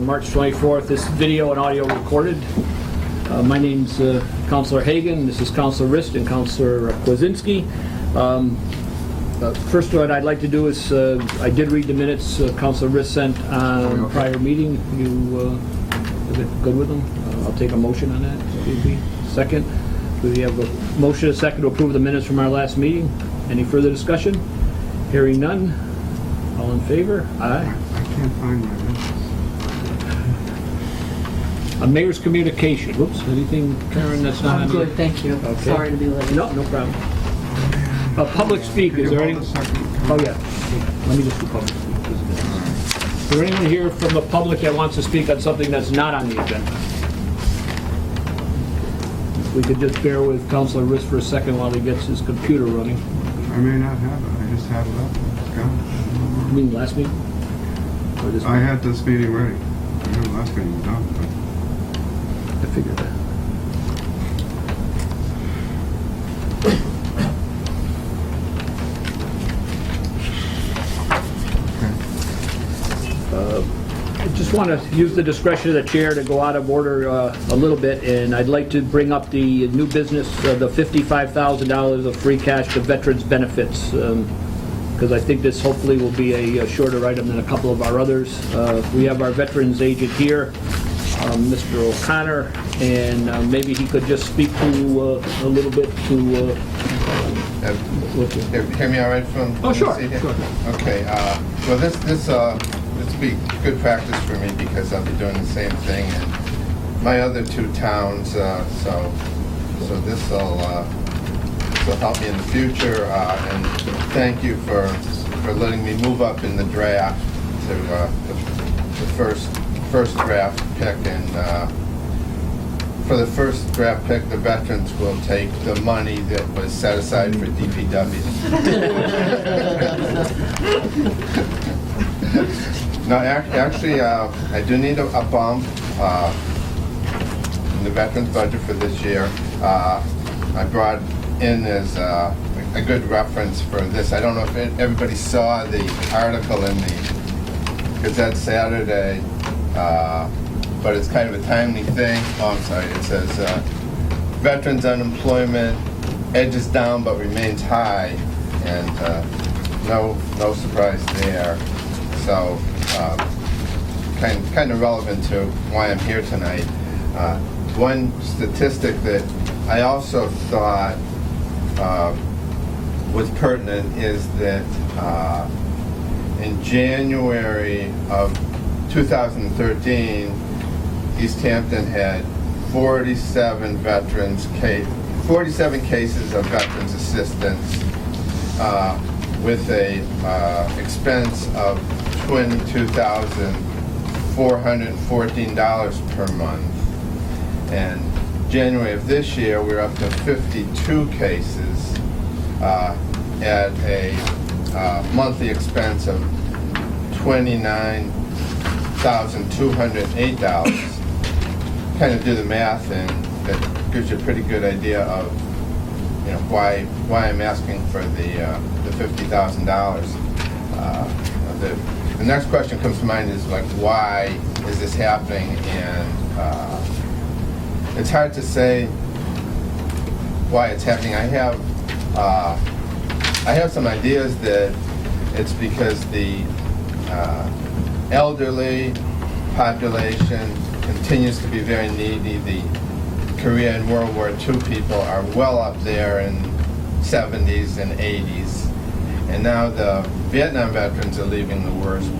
March 24th. This video and audio recorded. My name's Councilor Hagan. This is Councilor Rist and Councilor Kwasinski. First, what I'd like to do is, I did read the minutes Councilor Rist sent on the prior meeting. You good with them? I'll take a motion on that. Second. We have a motion, a second, to approve the minutes from our last meeting. Any further discussion? Hearing none. All in favor? Aye. I can't find my minutes. A mayor's communication. Whoops, anything, Karen, that's not on I'm here? good, thank you. Okay. Sorry to be late. No problem. Public speak, is there any? Oh, yeah. Let me just do public speak. Is there anyone here from the public that wants to speak on something that's not on the agenda? If we could just bear with Councilor Rist for a second while he gets his computer running. I may not have it. I just have it up. It's gone. You mean last meeting? Or this I had this meeting ready. I know the last meeting was done, but I figured that. I just want to use the discretion of the chair to go out of order a little bit, and I'd like to bring up the new business, the $55,000 of free cash to veterans benefits, because I think this hopefully will be a shorter item than a couple of our others. We have our veterans agent here, Mr. O'Connor, and maybe he could just speak to a little bit to... Hear me all right from? Oh, sure. Sure. Okay. Well, this will be good practice for me because I'll be doing the same thing in my other two towns. So this will help me in the future. And thank you for letting me move up in the draft to the first draft pick. And for the first draft pick, the veterans will take the money that was set aside for DPW. No, actually, I do need a bump in the veterans budget for this year. I brought in as a good reference for this. I don't know if everybody saw the article in the Gazette Saturday, but it's kind of a timely thing. Oh, I'm sorry. It says, veterans unemployment edges down but remains high, and no surprise there. So, kind of relevant to why I'm here tonight. One statistic that I also thought was pertinent is that in January of 2013, Easthampton had 47 cases of veterans assistance with a expense of $22,414 per month. And January of this year, we're up to 52 cases at a monthly expense of $29,208. Kind of do the math, and that gives you a pretty good idea of why I'm asking for the $50,000. The next question comes to mind is why is this happening? And it's hard to say why it's happening. I have some ideas that it's because the elderly population continues to be very needy. The Korea and World War II people are well up there in 70s and 80s. And now the Vietnam veterans are leaving the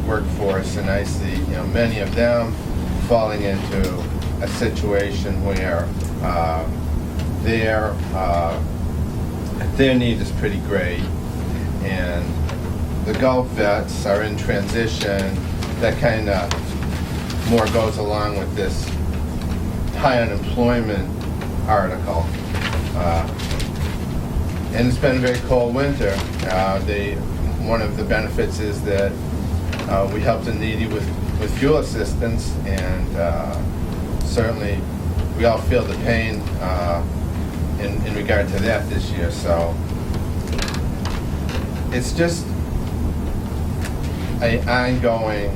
workforce, and I see many of them falling into a situation where their need is pretty great. And the Gulf vets are in transition. That kind of more goes along with this high unemployment article. And it's been a very cold winter. One of the benefits is that we help the needy with fuel assistance, and certainly we all feel the pain in regard to that this year. So it's just an ongoing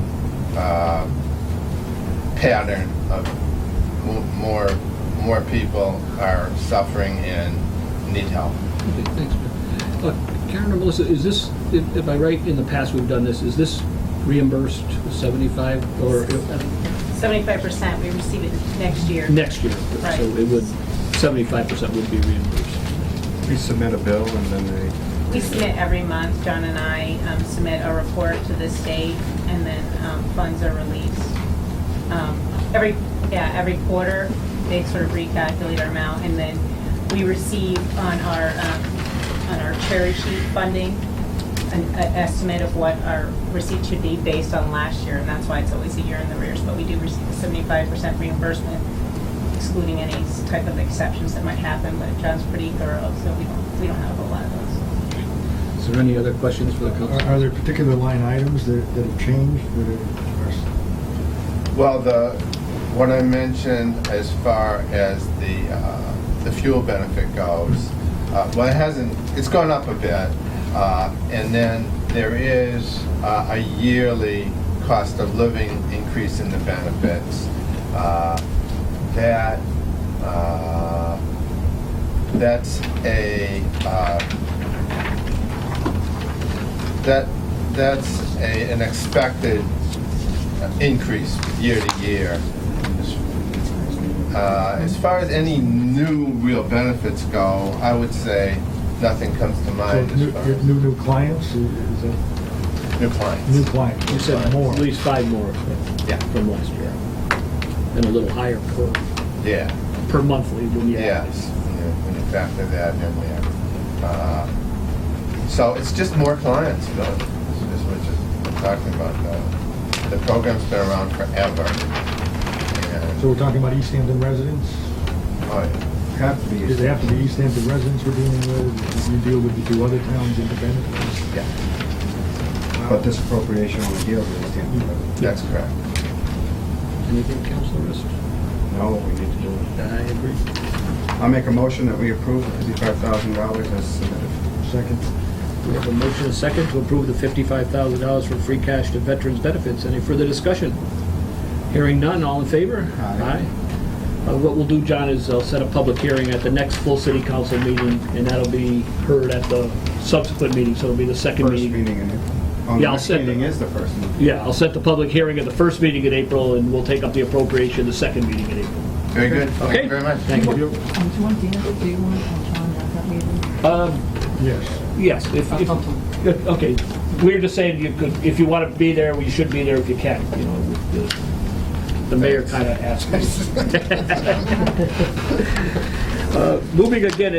pattern of more people are suffering and need help. Okay, thanks, Bill. Karen or Melissa, is this, if I right, in the past we've done this, is this reimbursed 75 or 75%, we receive it next year. next year? Right. So it would, 75% would be reimbursed. We submit a bill and then We submit every month. John and I submit a report to the state, and then funds are released. Every quarter, they sort of recalculate our amount, and then we receive on our cherry sheet funding an estimate of what our receipt should be based on last year, and that's why it's always a year in the rears. But we do receive a 75% reimbursement, excluding any type of exceptions that might happen. But John's pretty thorough, so we don't have a whole lot of those. Is there any other questions for the council? Are there particular line items that have changed? Well, what I mentioned as far as the fuel benefit goes, well, it's gone up a bit, and then there is a yearly cost of living increase in the benefits. That's an expected increase year to year. As far as any new real benefits go, I would say nothing comes to mind. So as far as new clients? Is that new clients. new clients? You said more. at least 5 more Yeah. from last year. And a little higher Yeah. per monthly when you add Yes. When you factor that in there. So it's just more clients, really. This is what we're talking about. The program's been around forever. So we're talking about Easthampton residents? Oh, yeah. have to be. Does it have to be Easthampton residents we're dealing with? Do you deal with the 2 other towns independently? Yeah, But this appropriation only deals with Easthampton. that's correct. Anything, Councilor Rist? No, we need to do it. I agree. I'll make a motion that we approve the $55,000 as submitted. Second. We have a motion and a second to approve the $55,000 for free cash to veterans benefits. Any further discussion? Hearing none, all in favor? Aye. What we'll do, John, is I'll set a public hearing at the next full city council meeting, and that'll be heard at the subsequent meeting, so it'll be the second First meeting. meeting in April. Oh, Yeah, the I'll next set the- meeting is the first meeting. Yeah, I'll set the public hearing at the first meeting in April, and we'll take up the appropriation the second meeting in April. Very good. Thank Okay. you very much. Thank you. Do you want Dan, do you want John at that meeting? Yes. Yes, okay. We're just saying you could, if you want to be there, you should be there if you can, you know. The mayor kind of asked us. Moving again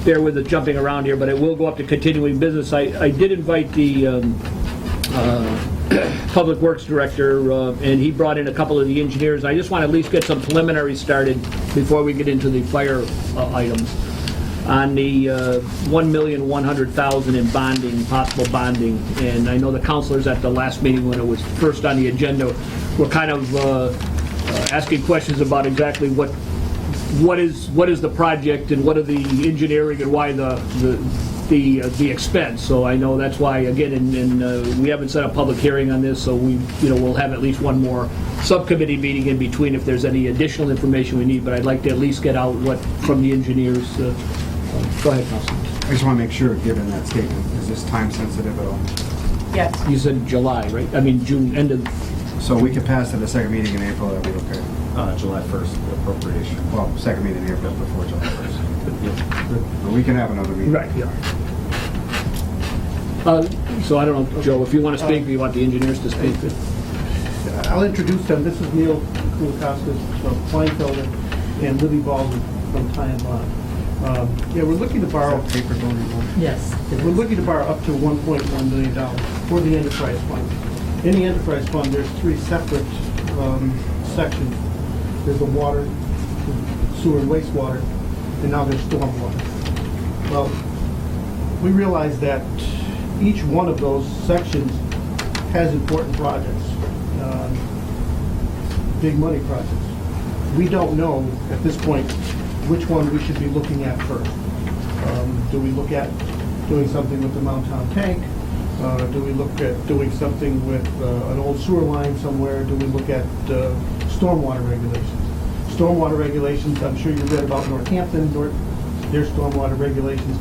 bear with the jumping around here, but it will go up to continuing business. I did invite the Public Works Director, and he brought in a couple of the engineers. I just want to at least get some preliminary started before we get into the fire items. On the $1,100,000 in bonding, possible bonding, and I know the councilors at the last meeting when it was first on the agenda were kind of asking questions about exactly what is the project and what are the engineering and why the expense. So I know that's why, again, and we haven't set a public hearing on this, so we'll have at least one more subcommittee meeting in between if there's any additional information we need, but I'd like to at least get out what from the engineers. Go ahead, Councilman. I just want to make sure, given that statement, is this time sensitive at all? Yes. You said July, right? I mean, June, end of, So we could pass at the second meeting in April, that'd be okay. July 1st, the appropriation. Well, second meeting in April before July 1st. But we can have another meeting. right, yeah. So I don't know, Joe, if you want to speak, or you want the engineers to speak? I'll introduce them. This is Neil Kulikowskis from Kleinfelder and Libby Baldwin from Ty and Bond. Yeah, we're looking to borrow. Paper going on. Yes. We're looking to borrow up to $1.1 million for the enterprise fund. In the enterprise fund, there's 3 separate sections. There's the water, sewer and wastewater, and now there's stormwater. Well, we realize that each one of those sections has important projects, big money projects. We don't know at this point which one we should be looking at first. Do we look at doing something with the Mount Town tank? Do we look at doing something with an old sewer line somewhere? Do we look at stormwater regulations? Stormwater regulations, I'm sure you read about Northampton, their stormwater regulations.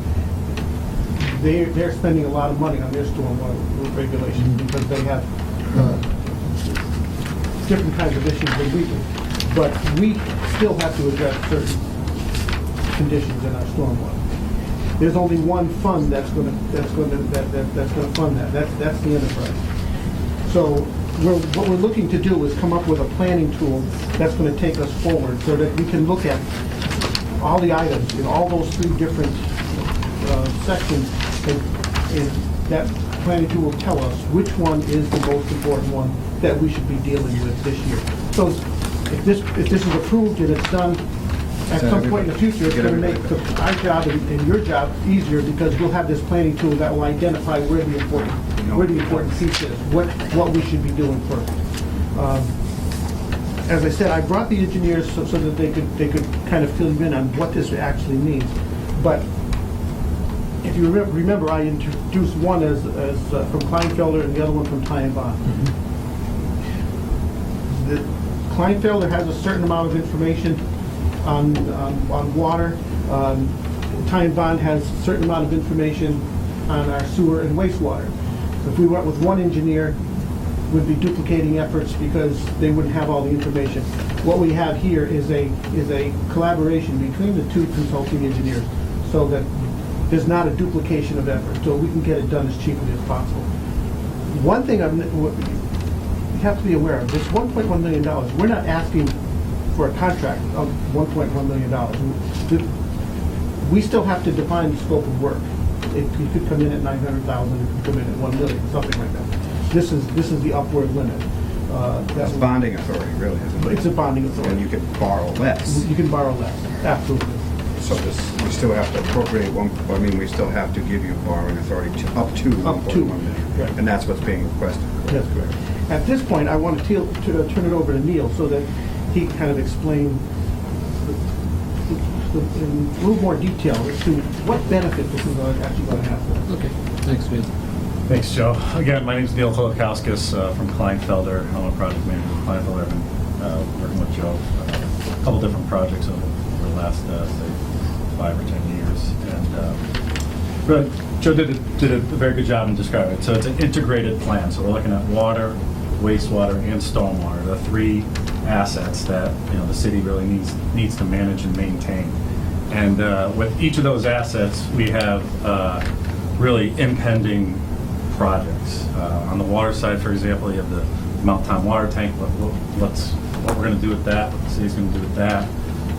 They're spending a lot of money on their stormwater regulations because they have different kinds of issues than we do. But we still have to address certain conditions in our stormwater. There's only one fund that's going to fund that. That's the enterprise. So what we're looking to do is come up with a planning tool that's going to take us forward so that we can look at all the items in all those three different sections, and that planning tool will tell us which one is the most important one that we should be dealing with this year. So if this is approved and it's done at some point in the future, it's going to make our job and your job easier because we'll have this planning tool that will identify where the important piece is, what we should be doing first. As I said, I brought the engineers so that they could kind of fill you in on what this actually means. But if you remember, I introduced one as from Kleinfelder and the other one from Ty and Bond. The Kleinfelder has a certain amount of information on water. Ty and Bond has a certain amount of information on our sewer and wastewater. So if we went with one engineer, we'd be duplicating efforts because they wouldn't have all the information. What we have here is a collaboration between the two consulting engineers so that there's not a duplication of effort, so we can get it done as cheaply as possible. One thing you have to be aware of, this $1.1 million, we're not asking for a contract of $1.1 million. We still have to define the scope of work. It could come in at $900,000, it could come in at $1 million, something like that. This is the upward limit. That's bonding authority, really, isn't it? It's a bonding authority. And you can borrow less. You can borrow less, absolutely. So we still have to appropriate we still have to give you borrowing authority up to $1.1 million. Right. And that's what's being requested. That's correct. At this point, I want to turn it over to Neil so that he can kind of explain in a little more detail as to what benefit this is actually going to have for us. Okay, thanks, Neil. Thanks, Joe. Again, my name is Neil Kolakowskis from Kleinfelder. I'm a project manager with Kleinfelder. I've been working with Joe a couple different projects over the last, say, 5 or 10 years. And really, Joe did a very good job in describing it. So it's an integrated plan. So we're looking at water, wastewater, and stormwater, the three assets that the city really needs to manage and maintain. And with each of those assets, we have really impending projects. On the water side, for example, you have the Mount Tom water tank. What we're going to do with that? What the city's going to do with that?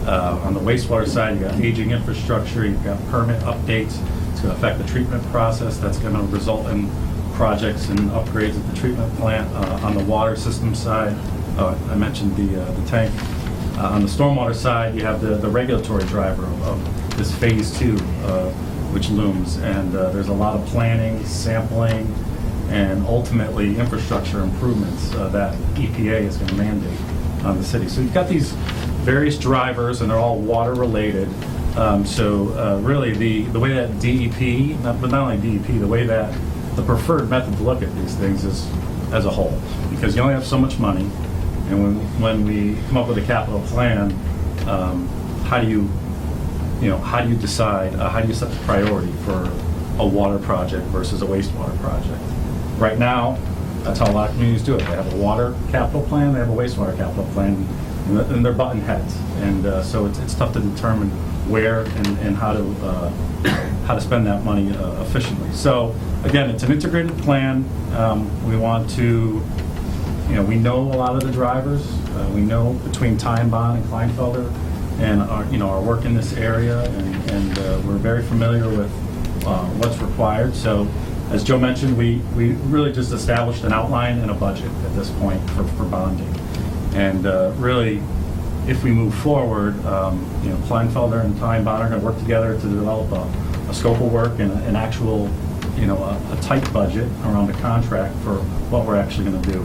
On the wastewater side, you've got aging infrastructure. You've got permit updates. It's going to affect the treatment process. That's going to result in projects and upgrades at the treatment plant. On the water system side, I mentioned the tank. On the stormwater side, you have the regulatory driver of this phase 2, which looms, and there's a lot of planning, sampling, and ultimately infrastructure improvements that EPA is going to mandate on the city. So you've got these various drivers, and they're all water related. Really, the way that DEP, but not only DEP, the way that the preferred method to look at these things is as a whole, because you only have so much money, and when we come up with a capital plan, how do you decide, how do you set the priority for a water project versus a wastewater project? Right now, that's how a lot of communities do it. They have a water capital plan, they have a wastewater capital plan, and they're button heads. And so it's tough to determine where and how to spend that money efficiently. So again, it's an integrated plan. We want to, we know a lot of the drivers. We know between Ty and Bond and Kleinfelder and our work in this area, and we're very familiar with what's required. So as Joe mentioned, we really just established an outline and a budget at this point for bonding. And really, if we move forward, Kleinfelder and Ty and Bond are going to work together to develop a scope of work and an actual, a tight budget around a contract for what we're actually going to do.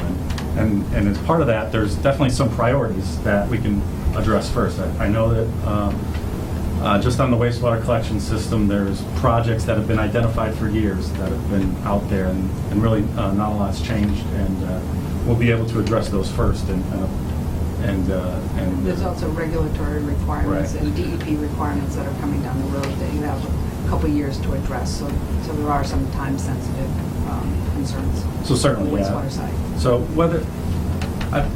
And as part of that, there's definitely some priorities that we can address first. I know that Just on the wastewater collection system, there's projects that have been identified for years that have been out there, and really not a lot's changed, and we'll be able to address those first. There's also regulatory requirements Right. and DEP requirements that are coming down the road that you have a couple years to address. So there are some time-sensitive concerns. So certainly, on the yeah. wastewater side. So whether, I'd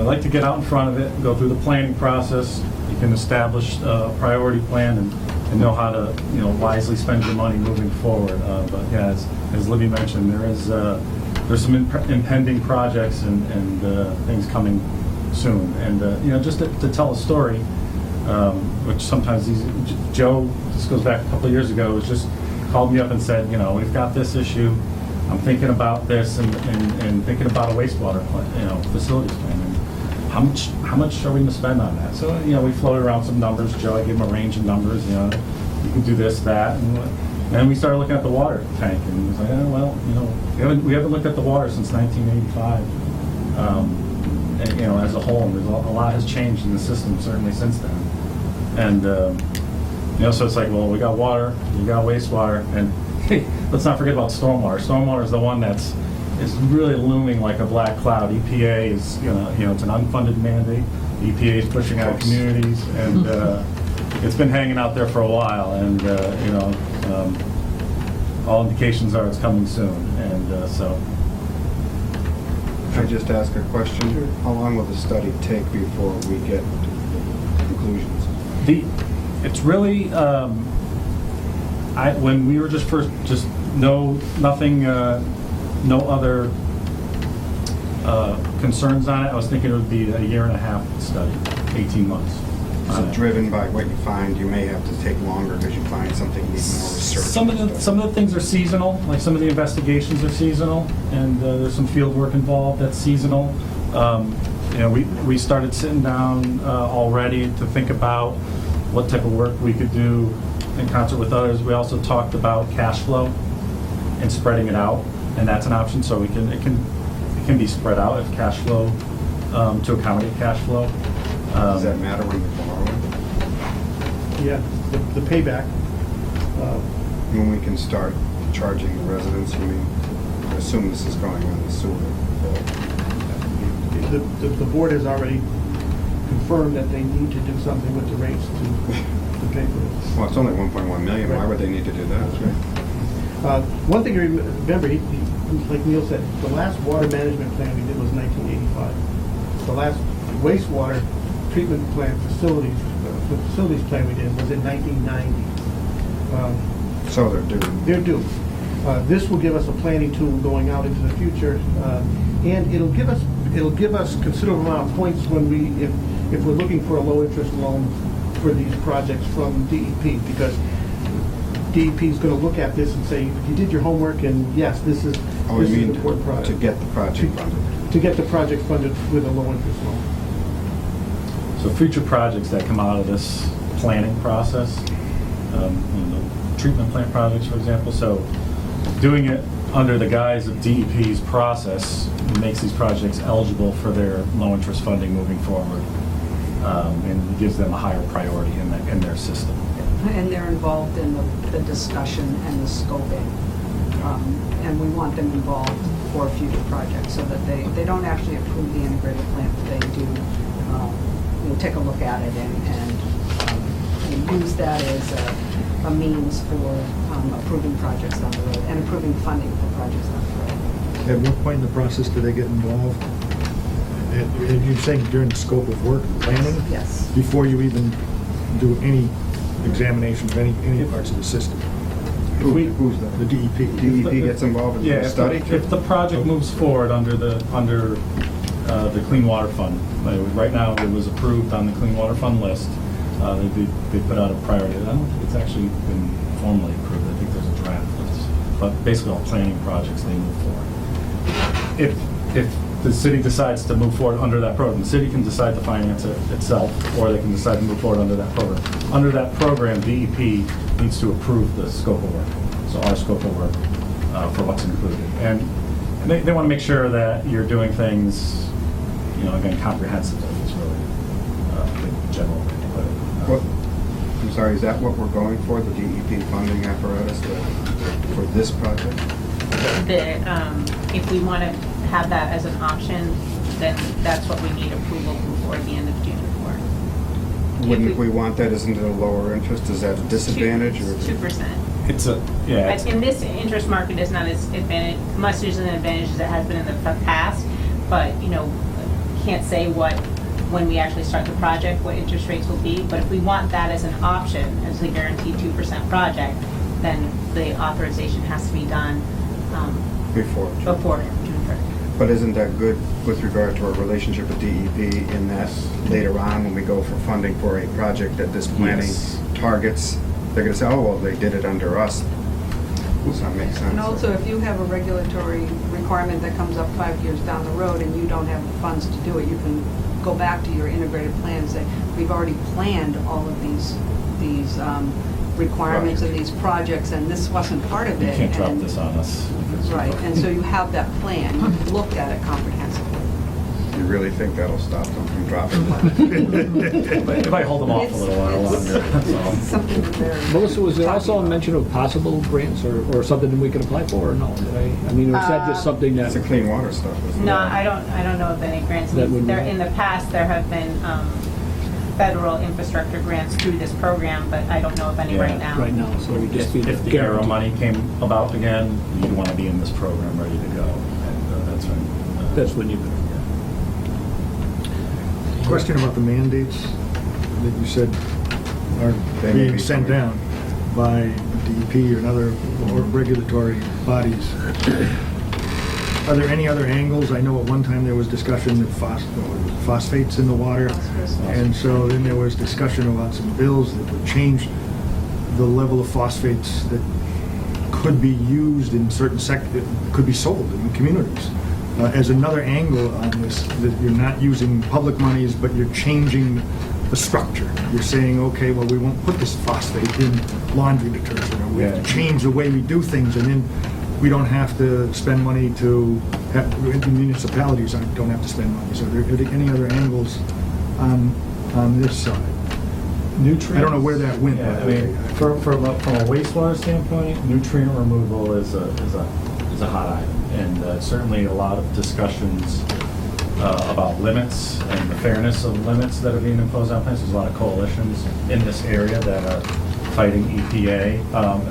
like to get out in front of it, go through the planning process. You can establish a priority plan and know how to, wisely spend your money moving forward. But yeah, as Libby mentioned, there's some impending projects and things coming soon. And, just to tell a story, which sometimes Joe, this goes back a couple of years ago, was just called me up and said, we've got this issue. I'm thinking about this and thinking about a wastewater plant, facilities plan. And how much are we going to spend on that? So, we floated around some numbers. Joe, I gave him a range of numbers. You can do this, that, and then we started looking at the water tank, and he was like, we haven't looked at the water since 1985. As a whole, and a lot has changed in the system certainly since then. And so it's like, well, we got water, you got wastewater, and hey, let's not forget about stormwater. Stormwater is the one is really looming like a black cloud. EPA is, it's an unfunded mandate. EPA is pushing out communities, and it's been hanging out there for a while. And all indications are it's coming soon. And so. Can I just ask a question? Sure. How long will the study take before we get conclusions? It's really, when we were nothing, no other concerns on it, I was thinking it would be a 1.5 study, 18 months. Is it driven by what you find? You may have to take longer because you find something needs more research. Some of the things are seasonal, like some of the investigations are seasonal, and there's some field work involved that's seasonal. We started sitting down already to think about what type of work we could do in concert with others. We also talked about cash flow and spreading it out, and that's an option. So it can be spread out if cash flow to accommodate cash flow. Does that matter when you're borrowing? Yeah, the payback. When we can start charging the residents, I assume this is going on the sewer bill. The board has already confirmed that they need to do something with the rates to pay for it. Well, it's only 1.1 million. Why would they need to do that? One thing to remember, like Neil said, the last water management plan we did was 1985. The last wastewater treatment plant facilities plan we did was in 1990. So they're due. They're due. This will give us a planning tool going out into the future, and it'll give us considerable amount of points when if we're looking for a low interest loan for these projects from DEP, because DEP is going to look at this and say, you did your homework, and yes, this is an important project. To get the project funded. To get the project funded with a low interest loan. So future projects that come out of this planning process, the treatment plant projects, for example, so doing it under the guise of DEP's process makes these projects eligible for their low interest funding moving forward, and gives them a higher priority in their system. And they're involved in the discussion and the scoping. And we want them involved for future projects so that they don't actually approve the integrated plant, but they do take a look at it and use that as a means for approving projects down the road and approving funding for projects down the road. At what point in the process do they get involved? And you're saying during the scope of work, planning? Yes. Before you even do any examination of any parts of the system? Who's that? The DEP. DEP gets involved in the study? If the project moves forward under the Clean Water Fund, right now it was approved on the Clean Water Fund list. They put out a priority. I don't think it's actually been formally approved. I think there's a draft list. But basically all planning projects, they move forward. If the city decides to move forward under that program, the city can decide to finance it itself, or they can decide to move forward under that program. Under that program, DEP needs to approve the scope of work, so our scope of work for what's included. And they want to make sure that you're doing things, again, comprehensively is really the general way to put it. I'm sorry, is that what we're going for, the DEP funding apparatus for this project? If we want to have that as an option, then that's what we need approval before the end of June for. Wouldn't we want that, isn't it a lower interest? Is that a disadvantage or? 2%. It's a, yeah. In this interest market, is not as much as an advantage as it has been in the past, but, can't say when we actually start the project, what interest rates will be. But if we want that as an option, as a guaranteed 2% project, then the authorization has to be done Before. before June 1st. But isn't that good with regard to our relationship with DEP in that later on, when we go for funding for a project that this planning Yes. targets, they're gonna say, oh, well, they did it under us. Does that make sense? And also, if you have a regulatory requirement that comes up 5 years down the road and you don't have the funds to do it, you can go back to your integrated plan and say, we've already planned all of these requirements and these projects, and this wasn't part of You it. can't drop and- this on us. Right, and so you have that plan, you've looked at it comprehensively. You really think that'll stop them from dropping? But it might hold them off a little while longer, that's all. Something that they're. Melissa, was there talking also a about. mention of possible grants or something that we could apply for, or no? I mean, or is that just something It's a that, clean water stuff, isn't it? No, I don't know of any grants. That would- In the past, there have been federal infrastructure grants through this program, but I don't know of any right now. right now, so it would just be If the Arrow guaranteed. money came about again, you'd want to be in this program ready to go, and that's when. That's when you could. Question about the mandates that you said are They may being be sent coming. down by DEP and other regulatory bodies. Are there any other angles? I know at one time there was discussion of phosphates in the water. Phosphorus. And so then there was discussion about some bills that would change the level of phosphates that could be used in certain could be sold in communities. As another angle on this, that you're not using public monies, but you're changing the structure. You're saying, okay, well, we won't put this phosphate in laundry detergent, or we have Yeah. to change the way we do things, and then we don't have to spend money to have, the municipalities don't have to spend money. So are there any other angles on this side? Nutrients. I don't know where that went. Yeah, by I the mean, way. from a wastewater standpoint, nutrient removal is a hot item, and certainly a lot of discussions about limits and the fairness of limits that are being imposed on plants. There's a lot of coalitions in this area that are fighting EPA.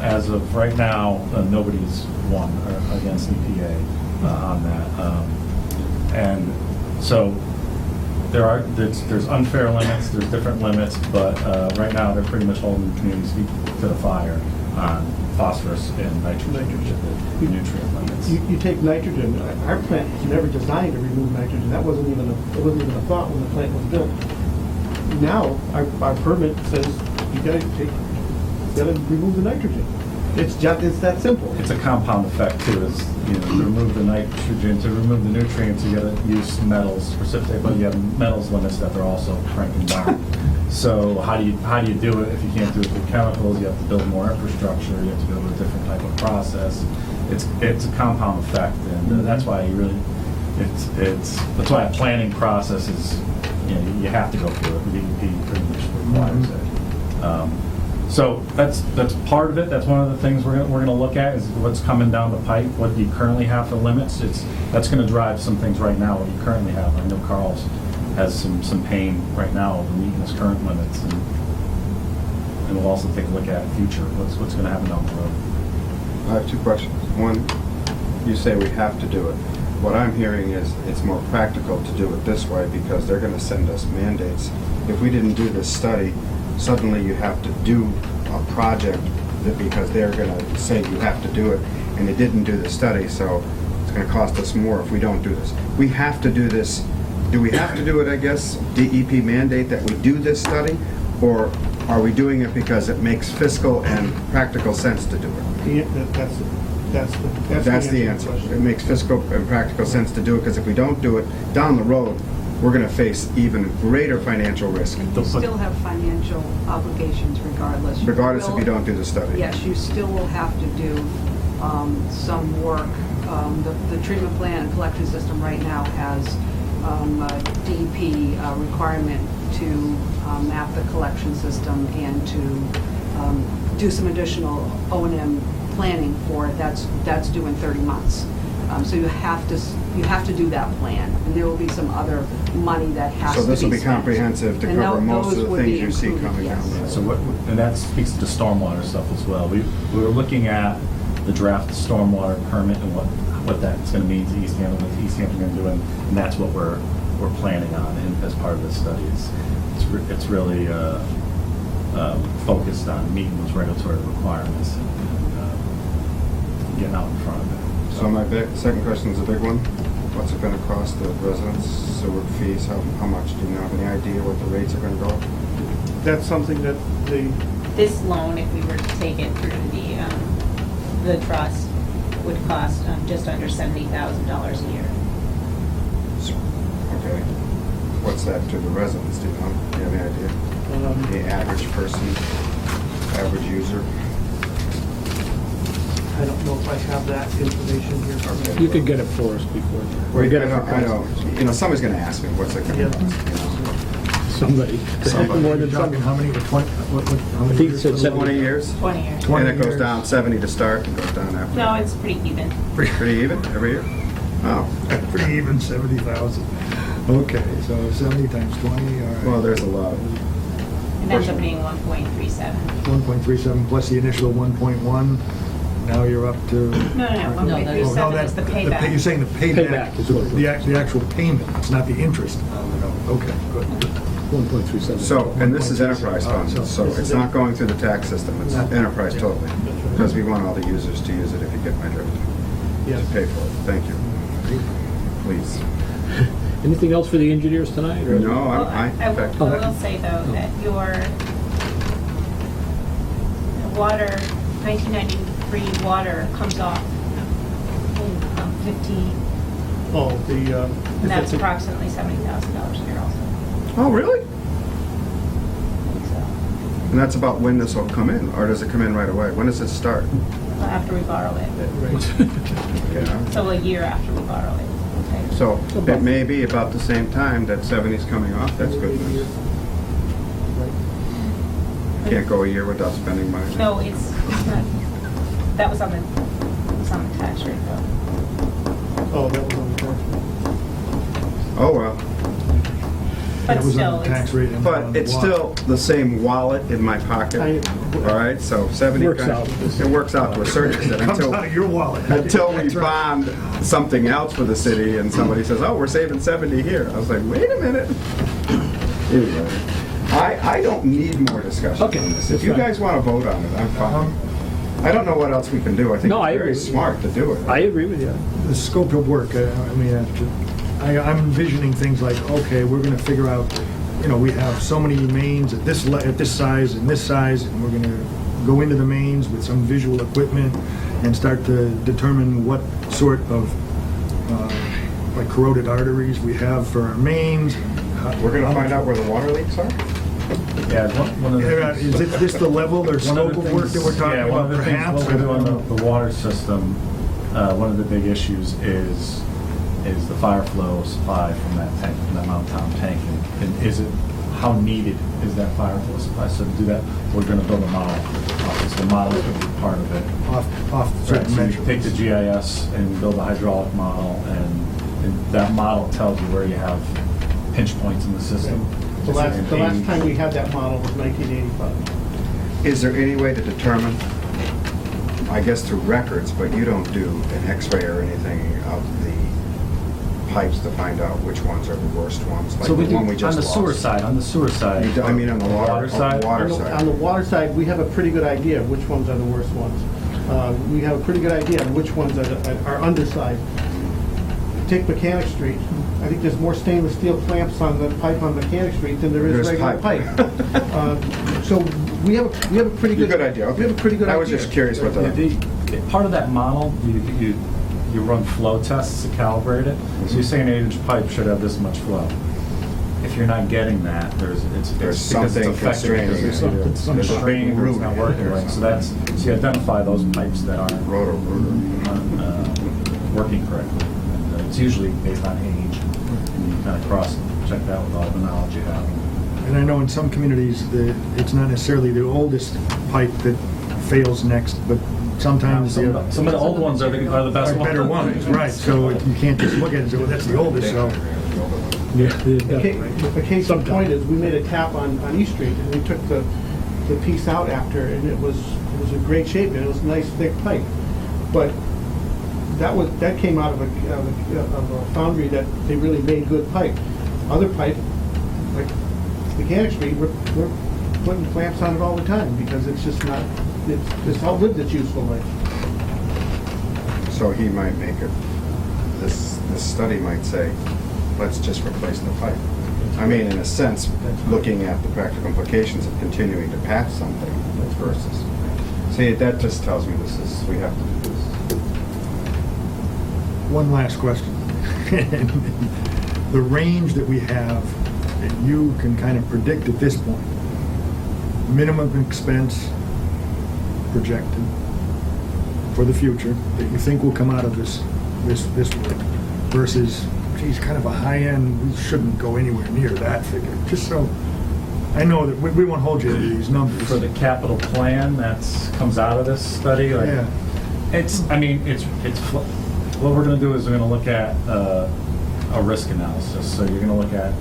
As of right now, nobody's won against EPA on that, and so. There's unfair limits, there's different limits, but right now they're pretty much holding the community's feet to the fire on phosphorus and nitrogen, the nutrient limits. You take nitrogen, our plant was never designed to remove nitrogen, that wasn't even a thought when the plant was built. Now, our permit says you gotta remove the nitrogen. It's that simple. It's a compound effect too, is, to remove the nitrogen, to remove the nutrients, you gotta use metals, precipitate, but you have metals limits that they're also cranking down. So how do you do it if you can't do it with chemicals? You have to build more infrastructure, you have to build a different type of process. It's a compound effect, and that's why that's why a planning process is, you have to go through it. The DEP pretty much requires it. So that's part of it. That's one of the things we're gonna look at, is what's coming down the pipe, what you currently have for limits. That's gonna drive some things right now, what you currently have. I know Carl's has some pain right now over meeting his current limits, and we'll also take a look at future, what's gonna happen down the road. I have two questions. One, you say we have to do it. What I'm hearing is it's more practical to do it this way because they're gonna send us mandates. If we didn't do this study, suddenly you have to do a project because they're gonna say you have to do it, and they didn't do the study, so it's gonna cost us more if we don't do this. We have to do this. Do we have to do it, I guess, DEP mandate that we do this study? Or are we doing it because it makes fiscal and practical sense to do it? That's The answer. question. It makes fiscal and practical sense to do it, because if we don't do it, down the road, we're gonna face even greater financial risk, And you still have financial obligations regardless. regardless if will- you don't do the study. Yes, you still will have to do some work. The treatment plant and collection system right now has a DEP requirement to map the collection system and to do some additional O&M planning for it. That's due in 30 months. So you have to do that plan, and there will be some other money that has to be So this will be spent. comprehensive to And cover most those of the would be things you see included, coming down the yes. road. So what, and that speaks to stormwater stuff as well. We were looking at the draft stormwater permit and what that's gonna mean to Easthampton, what Easthampton gonna do, and that's what we're planning on and as part of this study. It's really focused on meeting those regulatory requirements and getting out in front of it. So my second question is a big one. What's it gonna cost the residents, sewer fees, how much? Do you have any idea what the rates are gonna go? That's something that This loan, if we were to take it through the trust, would cost just under $70,000 a year. Okay. What's that to the residents, do you know? Do you have any idea? The average person, average user? I don't know if I have that information here. Okay. You could get it for us before. Well, get it I know, somebody's gonna ask me, what's it gonna Yeah. cost, you know? Somebody. Somebody. More than You're talking somebody. how many, 20, how many He years? said 20 years? 20 years. 20 And it goes years. down 70 to start and goes down after? No, it's pretty even. Pretty even every year? Oh, Pretty even, 70,000. Okay, so 70 times 20, all right. well, there's a lot. It ends up being 1.37. 1.37 plus the initial 1.1, now you're up to... No, 1.37 is the payback. You're saying the payback, Payback is so what it the actual payment, it's not the interest. Okay, good. 1.37. So, and this is enterprise funds, so it's not going through the tax system, it's enterprise totally. Because we want all the users to use it, if you get my drift. Yes. To pay for it, thank you. Please. Anything else for the engineers tonight? or- No, Well, in fact, I will say though that your water, 1993 water comes off in 15, Oh, the... and that's approximately $70,000 a year also. oh, really? So, And that's about when this will come in, or does it come in right away? When does it start? after we borrow it, Yeah. so a year after we borrow it. Okay. So it may be about the same time that 70's coming off, that's good news. Can't go a year without spending money. No, it's not, that was on the tax rate though. Oh, that was on the tax. Oh, well. But That was still, on the tax it's, rate and on But the it's water. still the same wallet in my pocket, all right? So 70. Works out. It works out to a certain extent Comes until... out of your wallet. Until we That's right. bond something else for the city and somebody says, oh, we're saving 70 here. I was like, wait a minute. Anyway, I don't need more discussion Okay, on this. If that's you fine. guys want to vote on it, I'm fine. I don't know what else we can do. I think No, I it's very agree. smart to do it. I agree with you. The scope of work, I'm envisioning things like, okay, we're gonna figure out, we have so many mains at this size and this size, and we're gonna go into the mains with some visual equipment and start to determine what sort of, like corroded arteries we have for our mains. We're going to find out where the water leaks are? Yeah, one of the Yeah, things- Is this the level or One scope of of the work that things- we're talking yeah, one about of the things perhaps? what we're doing on the water system, one of the big issues is the fire flow supply from that tank, from that Mount Tom tank, and is it, how needed is that fire flow supply? So to do that, we're gonna build a model. So the model is gonna be part of it. Off Right, certain so you take the measurements. GIS and build a hydraulic model, and that model tells you where you have pinch points in the system. The last time we had that model was 1985. Is there any way to determine, I guess through records, but you don't do an x-ray or anything of the pipes to find out which ones are the worst ones? Like So we the do, one we on just the sewer lost? side, on the sewer side. You do- I mean on the water side. water On the side. water side, we have a pretty good idea of which ones are the worst ones. We have a pretty good idea of which ones are undersized. Take Mechanic Street. I think there's more stainless steel clamps on the pipe on Mechanic Street than there is There's regular pipe. pipe. So we have a pretty good... Good idea, okay. We have a pretty good idea. I was just curious what Part of that model, you run flow tests to calibrate it. So you say an 8-inch pipe should have this much flow. If you're not getting that, There's it's because something it's affected, because there's constraining it. some There's a strain or it's root not working or right. So something. you identify those pipes that aren't Rotor. working correctly. And, it's usually based on age, and you kind of cross-check that with all the knowledge you have. And I know in some communities, it's not necessarily the oldest pipe that fails next, but sometimes Some of the old ones are the best are ones. better ones, right? So you can't just look at it and say, well, that's the oldest, so. A case in point is, we made a tap on East Street, and we took the piece out after, and it was in great shape, and it was a nice thick pipe. But that came out of a foundry that they really made good pipe. Other pipe, like Mechanic Street, we're putting clamps on it all the time, because it's just not, it's outlived its useful life. So he might make it, this study might say, let's just replace the pipe. I mean, in a sense, looking at the practical implications of continuing to patch something versus, see, that just tells me we have to do this. One last question. The range that we have, that you can kind of predict at this point, minimum expense projected for the future that you think will come out of this work versus, geez, kind of a high end, we shouldn't go anywhere near that figure. Just so I know that we won't hold you to these numbers. For the capital plan comes out of this study, like, Yeah. What we're gonna do is we're gonna look at a risk analysis. So you're gonna look at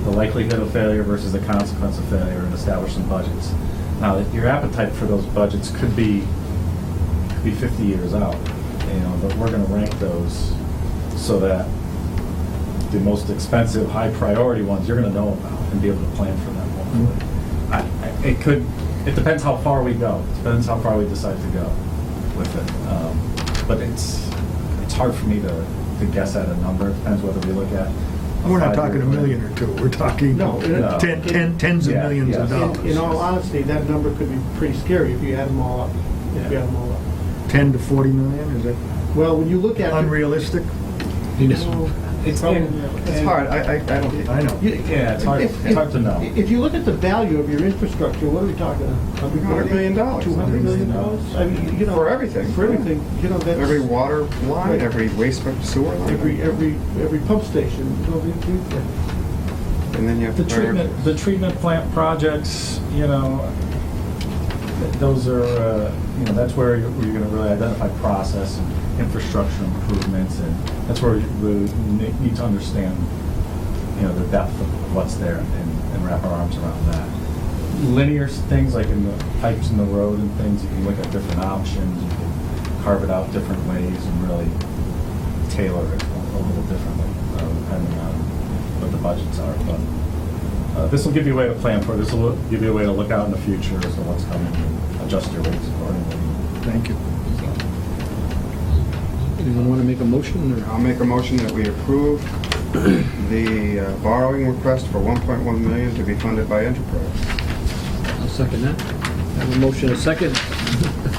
the likelihood of failure versus the consequence of failure and establish some budgets. Now, your appetite for those budgets could be 50 years out, but we're gonna rank those so that the most expensive, high priority ones you're gonna know about and be able to plan for them, hopefully. It depends how far we go. It depends how far we decide to go with it. But it's hard for me to guess at a number. It depends whether we look at. We're not talking a million or two, we're talking No. tens of Yeah, millions of yeah. dollars. In all honesty, that number could be pretty scary if you add them all up. If you add them all up. 10 to 40 million, is it Well, when you look at unrealistic? It's probably- It's hard, I don't. I know. Yeah, it's hard to know. If you look at the value of your infrastructure, what are we talking? $100 million. $200 million? I mean, For everything. For everything, that's. Every water line, Right. every waste sewer line. Every pump station. And then you have to. The treatment plant projects, those are, that's where you're going to really identify process and infrastructure improvements, and that's where we really need to understand, the depth of what's there and wrap our arms around that. Linear things like in the pipes in the road and things, you can look at different options, you can carve it out different ways and really tailor it a little differently, depending on what the budgets are. But this will give you a way to plan for it. This will give you a way to look out in the future as to what's coming and adjust your rates accordingly. Thank you. Anyone want to make a motion, or? I'll make a motion that we approve the borrowing request for $1.1 million to be funded by enterprise. I'll second that. I have a motion, a second.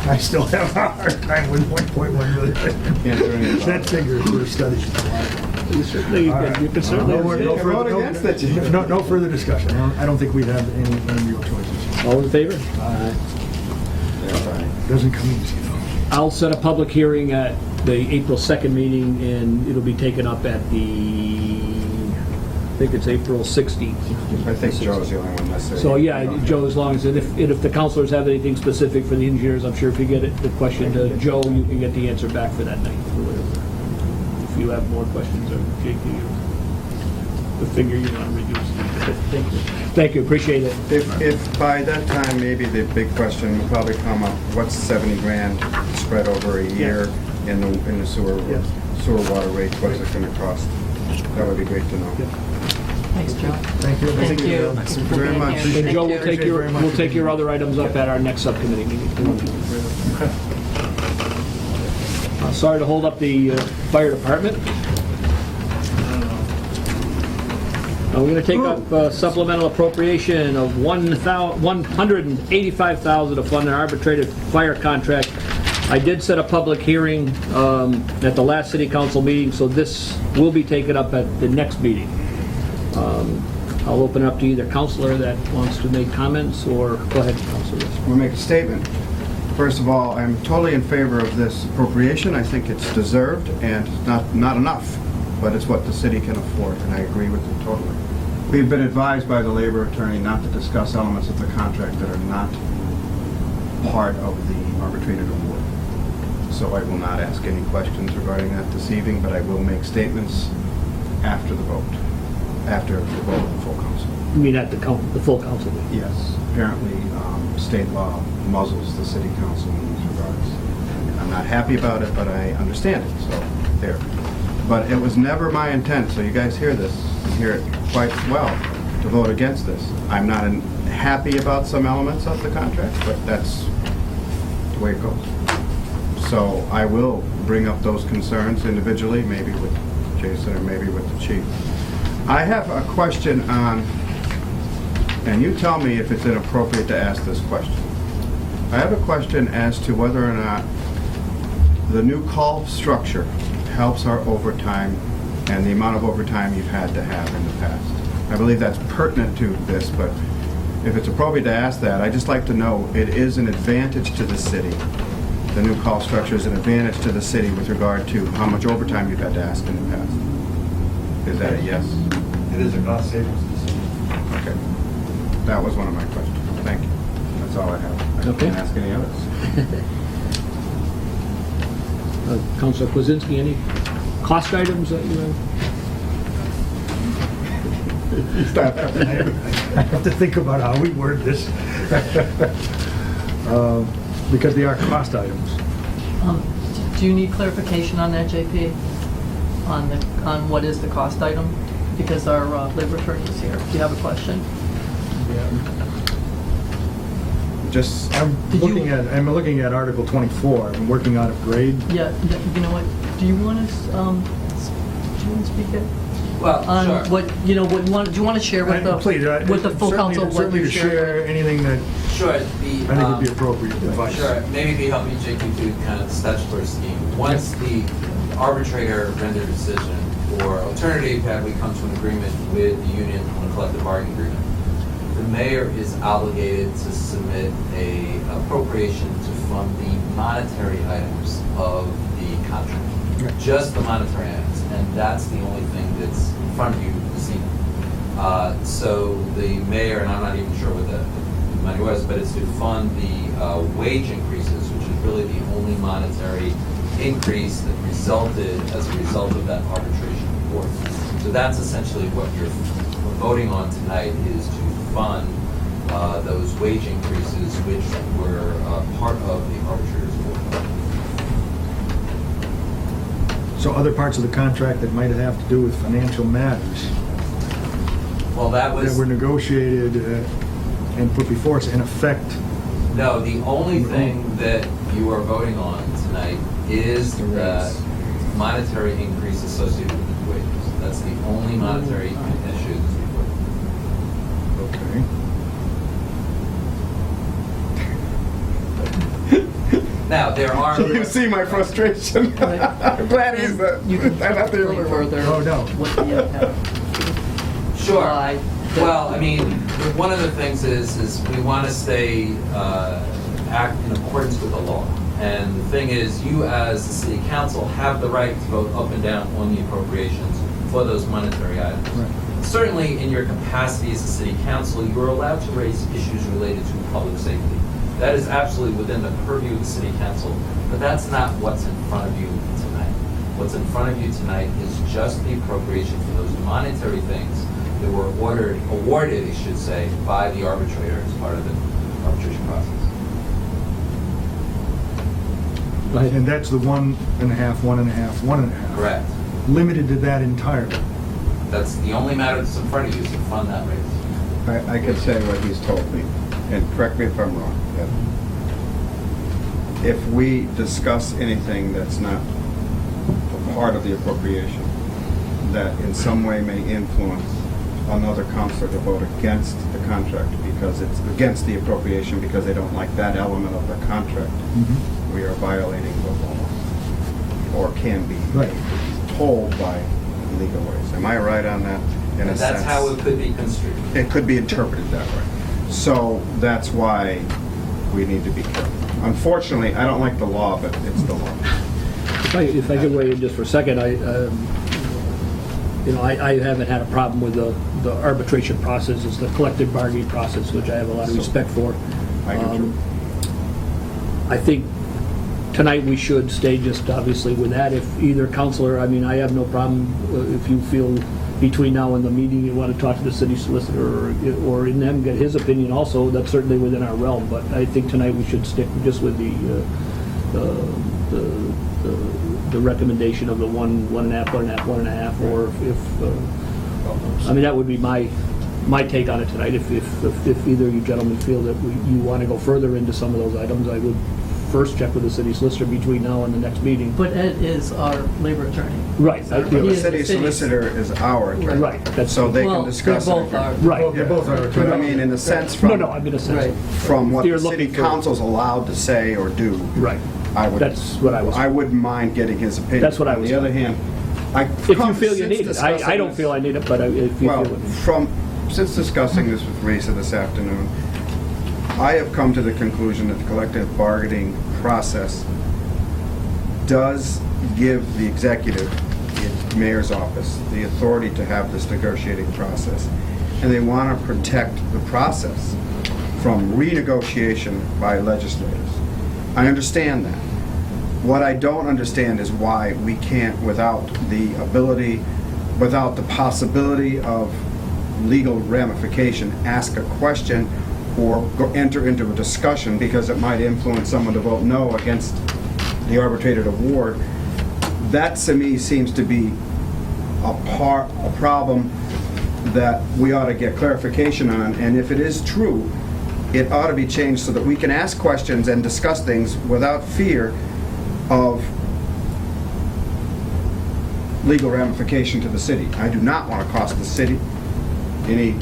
I still have a hard time with 1.1 million. Can't do anything about That it. figure for a study. You certainly, you can certainly. No, I vote against it, Jim. No further discussion. I don't think we'd have any real choices. All in favor? Doesn't come easy, though. I'll set a public hearing at the April 2nd meeting, and it'll be taken up at I think it's April 16th. I think Joe's the only one necessary. So, yeah, Joe, as long as, and if the counselors have anything specific for the engineers, I'm sure if you get the question to Joe, you can get the answer back for that night, or whatever. If you have more questions, or Jake, the figure you want to reduce. Thank you. Thank you, appreciate it. If by that time, maybe the big question will probably come up, what's 70 grand spread over a year in the sewer water rate, what's it gonna cost? That would be great to know. Thanks, Joe. Thank you. Thank you. Thank you very much. And Joe, we'll take Appreciate it very much. we'll take your other items up at our next subcommittee meeting. Sorry to hold up the fire department. We're going to take up supplemental appropriation of $185,000 to fund an arbitrated fire contract. I did set a public hearing at the last city council meeting, so this will be taken up at the next meeting. I'll open up to either counselor that wants to make comments, or go ahead, Counselor. We'll make a statement. First of all, I'm totally in favor of this appropriation. I think it's deserved, and it's not enough, but it's what the city can afford, and I agree with it totally. We've been advised by the labor attorney not to discuss elements of the contract that are not part of the arbitrated award. So I will not ask any questions regarding that this evening, but I will make statements after the vote, after the vote of the full council. You mean at the full council meeting? Yes, apparently state law muzzles the city council in these regards. And I'm not happy about it, but I understand it, so there. But it was never my intent, so you guys hear this, and hear it quite well, to vote against this. I'm not happy about some elements of the contract, but that's the way it goes. So I will bring up those concerns individually, maybe with Jason or maybe with the chief. I have a question on, and you tell me if it's inappropriate to ask this question. I have a question as to whether or not the new call structure helps our overtime and the amount of overtime you've had to have in the past. I believe that's pertinent to this, but if it's appropriate to ask that, I'd just like to know it is an advantage to the city. The new call structure is an advantage to the city with regard to how much overtime you've had to ask in the past. Is that a yes? It is a cost savings to the city. Okay. That was one of my questions. Thank you. That's all I have. I Okay. can't ask any others. Councilor Kwasinski, any cost items that you have? I have to think about how we word this. Because they are cost items. Do you need clarification on that, JP? On what is the cost item? Because our labor attorney is here. Do you have a question? Just, I'm Did you- looking at Article 24. I'm working out of grade. Yeah, you know what, do you want to speak it? Well, On sure. what, do you want to share with Please, the full council what certainly you to shared? share anything that Sure, I think would be appropriate advice. Sure, maybe be helping take you through kind of the statutory scheme. Once the arbitrator rendered a decision, or alternative, had we come to an agreement with the union on a collective bargaining agreement, the mayor is obligated to submit a appropriation to fund the monetary items of the contract. Right. Just the monetary items, and that's the only thing that's in front of you this evening. So the mayor, and I'm not even sure what the money was, but it's to fund the wage increases, which is really the only monetary increase that resulted as a result of that arbitration award. So that's essentially what you're voting on tonight, is to fund those wage increases, which were part of the arbitrator's award. So other parts of the contract that might have to do with financial matters Well, that that was, were negotiated and put before us in effect. no, the only thing that you are voting on tonight is The the raise. monetary increase associated with the wages. That's the only monetary issue that's before you. Okay. Now, there are. you see my frustration. I'm glad he's You can I'm not the only explain one. further Oh, no. what the impact. Sure. Why? Well, I mean, one of the things is we want to stay, act in accordance with the law. And the thing is, you as the city council have the right to vote up and down on the appropriations for those monetary items. Right. Certainly, in your capacity as a city council, you are allowed to raise issues related to public safety. That is absolutely within the purview of the city council, but that's not what's in front of you tonight. What's in front of you tonight is just the appropriation for those monetary things that were awarded, I should say, by the arbitrator as part of the arbitration process. Go ahead. And that's the 1.5, 1.5, 1.5. Correct. Limited to that entirely. That's the only matter that's in front of you, is to fund that raise. I can say what he's told me, and correct me if I'm wrong, that if we discuss anything that's not a part of the appropriation, that in some way may influence another counselor to vote against the contract because it's against the appropriation because they don't like that element of the contract, we are violating the law, or can be Right. told by legal ways. Am I right on that? In a And that's sense? how it could be construed. It could be interpreted that way. So that's why we need to be careful. Unfortunately, I don't like the law, but it's the law. If I could weigh in just for a second, I haven't had a problem with the arbitration process is the collective bargaining process, which I have a lot of respect for. I do too. I think tonight we should stay just obviously with that. If either counselor, I mean, I have no problem if you feel between now and the meeting you want to talk to the city solicitor or in them, get his opinion also, that's certainly within our realm. But I think tonight we should stick just with the recommendation of the 1.5, or if, I mean, that would be my take on it tonight. If either you gentlemen feel that you want to go further into some of those items, I would first check with the city solicitor between now and the next meeting. But Ed is our labor attorney. Right. The He is city the city. solicitor is our attorney. Right, that's- So they Well, can discuss it. they both are. Right. They're both our But I attorneys. mean, in a sense, No, I'm in a sense. Right. from what You're the city looking for- council's allowed to say or do, Right. I would. That's what I was- I wouldn't mind getting his opinion. That's what I was- On the other hand, I. If you feel you need it. I don't feel I need it, but if you Well, feel it. since discussing this with Risa this afternoon, I have come to the conclusion that the collective bargaining process does give the executive, the mayor's office, the authority to have this negotiating process. And they want to protect the process from renegotiation by legislators. I understand that. What I don't understand is why we can't, without the ability, without the possibility of legal ramification, ask a question or enter into a discussion because it might influence someone to vote no against the arbitrated award. That to me seems to be a problem that we ought to get clarification on, and if it is true, it ought to be changed so that we can ask questions and discuss things without fear of legal ramification to the city. I do not want to cost the city any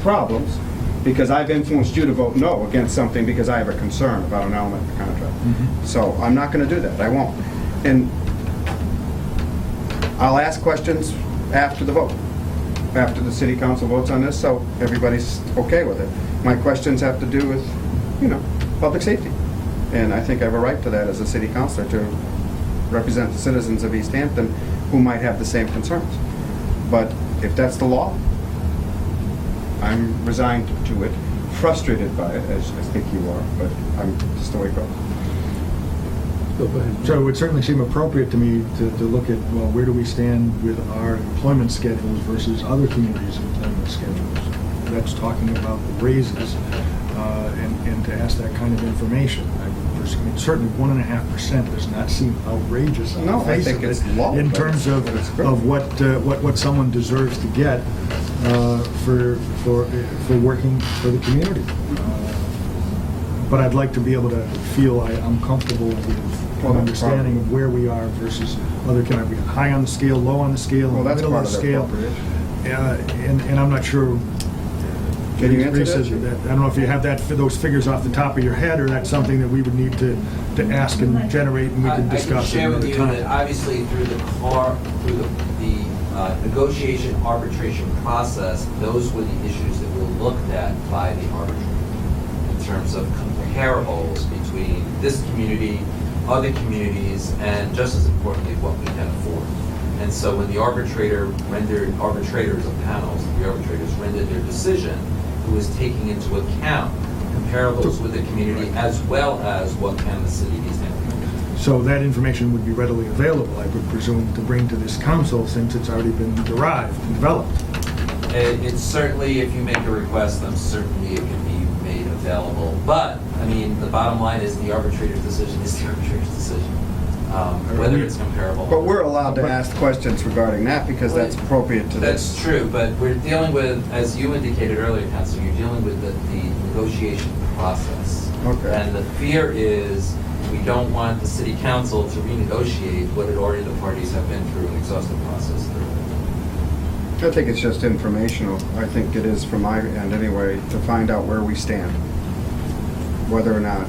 problems because I've influenced you to vote no against something because I have a concern about an element of the contract. So I'm not going to do that. I won't. And I'll ask questions after the vote, after the city council votes on this, so everybody's okay with it. My questions have to do with, public safety. And I think I have a right to that as a city councilor to represent the citizens of Easthampton who might have the same concerns. But if that's the law, I'm resigned to it, frustrated by it, as I think you are, but I'm just the way it goes. Go ahead. So it would certainly seem appropriate to me to look at, well, where do we stand with our employment schedules versus other communities' employment schedules? That's talking about the raises, and to ask that kind of information. I mean, certainly 1.5% does not seem outrageous on No, the I face think of it, it's low, in but terms it's good. of what someone deserves to get for working for the community. But I'd like to be able to feel I'm comfortable with an understanding of where we are versus other counties. High on the scale, low on the scale, Well, that's middle part of the of their scale. appropriation. And I'm not sure. Can you answer Risa, that? I don't know if you have those figures off the top of your head, or that's something that we would need to ask and generate, and we can discuss I at can share with another you that time. obviously through the negotiation arbitration process, those were the issues that were looked at by the arbitrator in terms of comparables between this community, other communities, and just as importantly, what we can afford. And so when the arbitrators of panels, the arbitrators rendered their decision, it was taking into account comparables with the community as well as what can the city of Easthampton do. So that information would be readily available, I would presume, to bring to this council, since it's already been derived and developed. It's certainly, if you make a request, then certainly it can be made available. But, I mean, the bottom line is the arbitrator's decision is the arbitrator's decision, whether it's comparable. But we're allowed to ask questions regarding that because that's appropriate to this. That's true, but we're dealing with, as you indicated earlier, Councilor, you're dealing with the negotiation process. Okay. And the fear is we don't want the city council to renegotiate what already the parties have been through an exhaustive process through. I think it's just informational. I think it is from my end anyway, to find out where we stand. Whether or not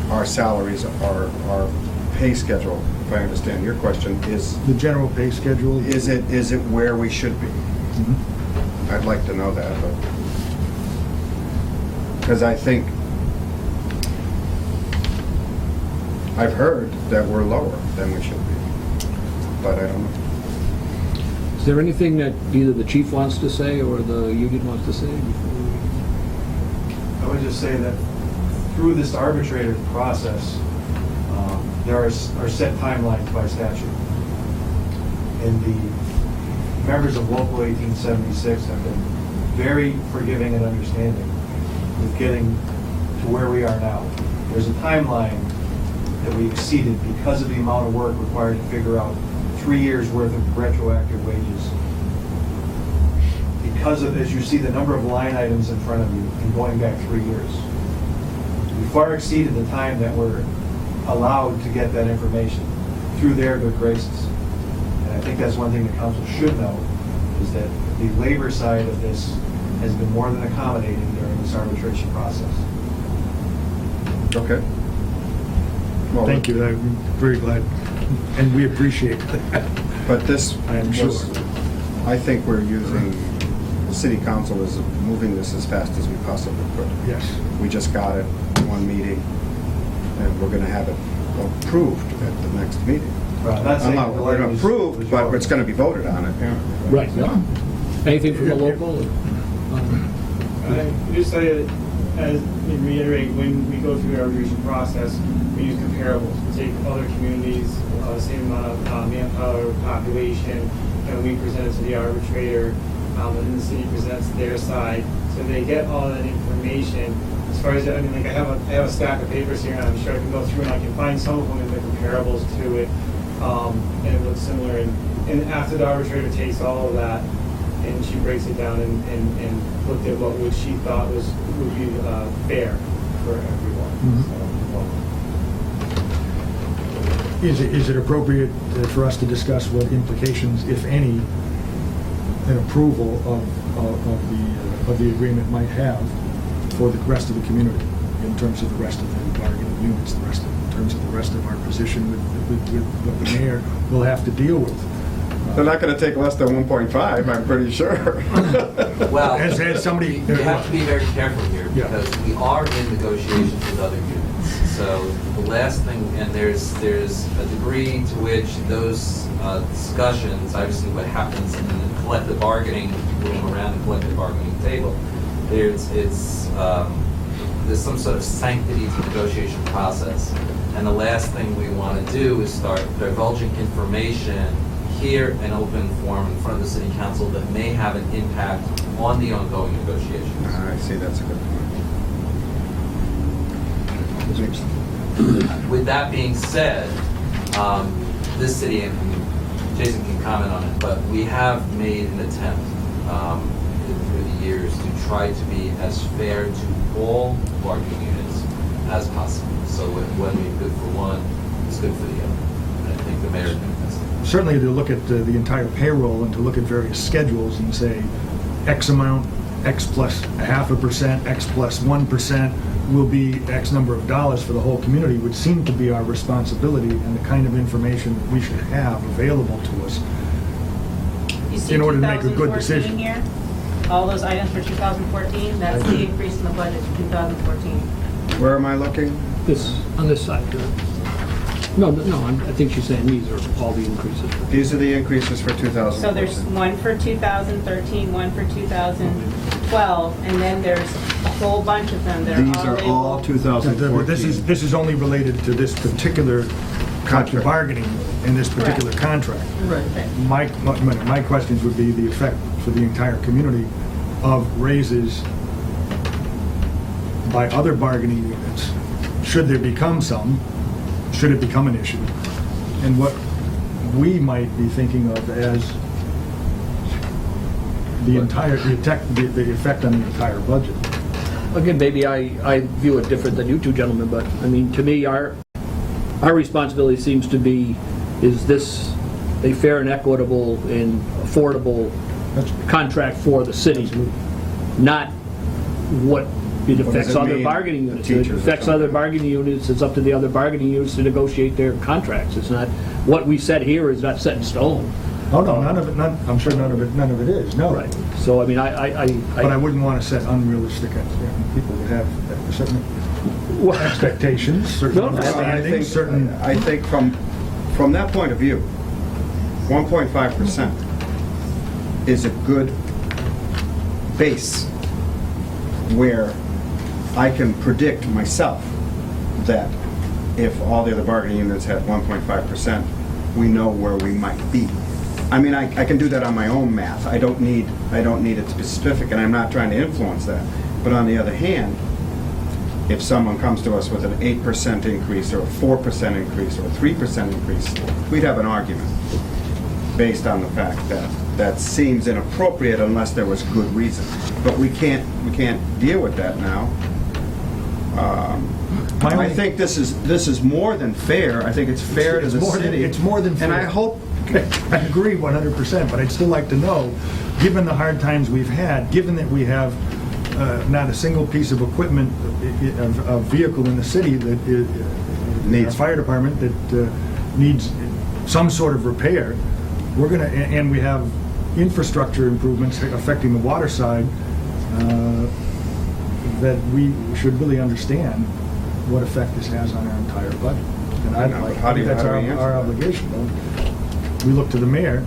our salaries, our pay schedule, if I understand your question, is The general pay schedule. it where we should be? Mhm. I'd like to know that, but, because I think, I've heard that we're lower than we should be, but I don't know. Is there anything that either the chief wants to say or the union wants to say before we... I would just say that through this arbitrator process, there are set timelines by statute. And the members of Local 1876 have been very forgiving and understanding with getting to where we are now. There's a timeline that we exceeded because of the amount of work required to figure out 3 years' worth of retroactive wages. Because of, as you see, the number of line items in front of you and going back 3 years. We far exceeded the time that we're allowed to get that information through their good graces. And I think that's one thing the council should know, is that the labor side of this has been more than accommodating during this arbitration process. Okay. Well, Thank you, I'm very glad, and we appreciate that. But this I am sure. was, I think we're using, the city council is moving this as fast as we possibly could. Yes. We just got it, one meeting, and we're gonna have it approved at the next meeting. Well, I'm not saying We're delay gonna was- approve, was but yours. it's gonna be voted on, apparently. Right, yeah. Anything from the local? Just so to reiterate, when we go through the arbitration process, we use comparables. We take other communities, same amount of manpower, population, and we present it to the arbitrator, and then the city presents their side. So they get all that information. As far as, I mean, like I have a stack of papers here, and I'm sure I can go through and I can find some of them in the comparables to it, and it looks similar. And after the arbitrator takes all of that, and she breaks it down and looked at what she thought would be fair for everyone. Is it appropriate for us to discuss what implications, if any, an approval of the agreement might have for the rest of the community, in terms of the rest of the bargaining units, in terms of the rest of our position with what the mayor will have to deal with? They're not gonna take less than 1.5, I'm pretty sure. Well, Has somebody- you have to be very careful here, Yeah. because we are in negotiations with other units. So the last thing, and there's a degree to which those discussions, obviously what happens in the collective bargaining room around the collective bargaining table, there's some sort of sanctity to the negotiation process. And the last thing we want to do is start divulging information here in open forum in front of the city council that may have an impact on the ongoing negotiations. I see, that's a good point. With that being said, this city, and Jason can comment on it, but we have made an attempt through the years to try to be as fair to all bargaining units as possible. So when we're good for one, it's good for the other. And I think the mayor can attest to that. Certainly to look at the entire payroll and to look at various schedules and say X amount, X plus 0.5%, X plus 1% will be X number of dollars for the whole community would seem to be our responsibility and the kind of information that we should have available to us You see in order to make a good 2014 decision. here? All those items for 2014, that's the increase in the budget for 2014. Where am I looking? On this side. No, I think she's saying these are all the increases. These are the increases for 2014. So there's one for 2013, one for 2012, and then there's a whole bunch of them that are all These are all labeled. 2014. This is only related to this particular collective Contract. bargaining in this particular contract. Right. My questions would be the effect for the entire community of raises by other bargaining units, should there become some, should it become an issue, and what we might be thinking of as the effect on the entire budget. Again, maybe I view it different than you two gentlemen, but, I mean, to me, our responsibility seems to be, is this a fair and equitable and affordable contract for the city? Not what it What does affects it other mean, bargaining the units. It teachers or affects something? other bargaining units, it's up to the other bargaining units to negotiate their contracts. It's not, what we said here is not set in stone. Oh, no, none of it, I'm sure none of it is, no. Right. So, I mean, But I wouldn't want to set unrealistic, people would have certain expectations, certain No, no, understandings, certain... I think from that point of view, 1.5% is a good base where I can predict myself that if all the other bargaining units had 1.5%, we know where we might be. I mean, I can do that on my own math. I don't need it to be specific, and I'm not trying to influence that. But on the other hand, if someone comes to us with an 8% increase or a 4% increase or a 3% increase, we'd have an argument based on the fact that that seems inappropriate unless there was good reason. But we can't deal with that now. I think this is more than fair. I think it's fair to the city. It's more than fair. And I hope, I agree 100%, but I'd still like to know, given the hard times we've had, given that we have not a single piece of equipment, a vehicle in the city that needs a fire department that needs some sort of repair, and we have infrastructure improvements affecting the water side, that we should really understand what effect this has on our entire budget. And I think that's our obligation. We look to the mayor